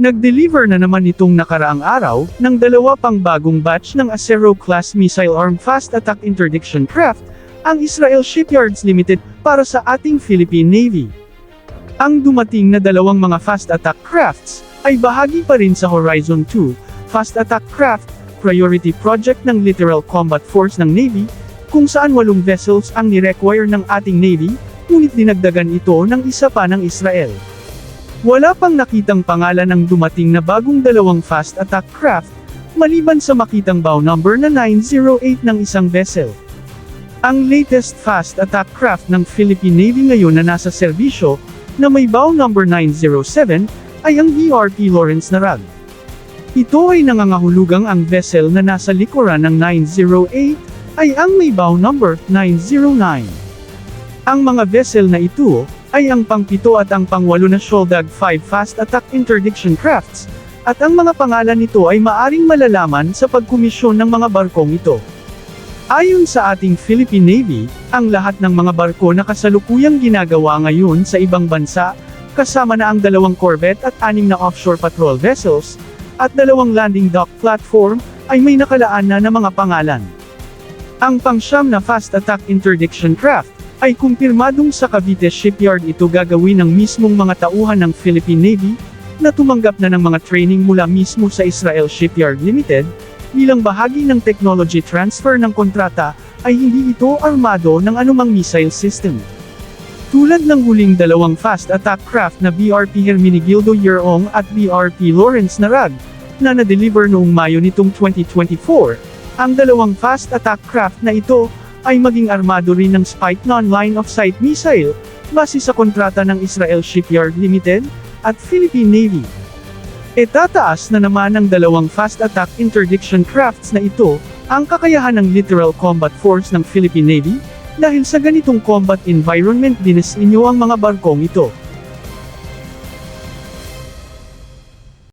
Nag-deliver na naman itong nakaraang araw ng dalawa pang bagong batch ng Acero-class missile arm fast attack interdiction craft, ang Israel Shipyards Limited, para sa ating Philippine Navy. Ang dumating na dalawang mga fast attack crafts ay bahagi pa rin sa Horizon 2 Fast Attack Craft Priority Project ng Littoral Combat Force ng Navy, kung saan 8 vessels ang ni-require ng ating Navy, ngunit dinagdagan ito ng isa pa ng Israel. Wala pang nakitang pangalan ang dumating na bagong dalawang fast attack craft, maliban sa makitang bow number na 908 ng isang vessel. Ang latest fast attack craft ng Philippine Navy ngayon na nasa serbisyo, na may bow number 907, ay ang BRP Lawrence Narag. Ito ay nangangahulugang ang vessel na nasa likuran ng 908, ay ang may bow number 909. Ang mga vessel na ito, ay ang pang-7 at ang pang-8 na Shoaldag 5 Fast Attack Interdiction Crafts, at ang mga pangalan nito ay maaring malalaman sa pagkomisyon ng mga barkong ito. Ayon sa ating Philippine Navy, ang lahat ng mga barko na kasalukuyang ginagawa ngayon sa ibang bansa, kasama na ang 2 corvette at 6 na offshore patrol vessels, at 2 landing dock platform, ay may nakalaan na mga pangalan. Ang pang-9 na Fast Attack Interdiction Craft, ay kumpirmadong sa Cavite Shipyard ito gagawin ng mismong mga tauhan ng Philippine Navy, na tumanggap na ng mga training mula mismo sa Israel Shipyard Limited, bilang bahagi ng technology transfer ng kontrata, ay hindi ito armado ng anumang missile system. Tulad ng huling dalawang fast attack craft na BRP Hermenegildo Yerong at BRP Lawrence Narag, na na-deliver noong Mayo nitong 2024, ang dalawang fast attack craft na ito, ay maging armado rin ng Spike non-line of sight missile, base sa kontrata ng Israel Shipyard Limited, at Philippine Navy. Tataas na naman ng dalawang fast attack interdiction crafts na ito, ang kakayahan ng Littoral Combat Force ng Philippine Navy, dahil sa ganitong combat environment dinesinyo ang mga barkong ito.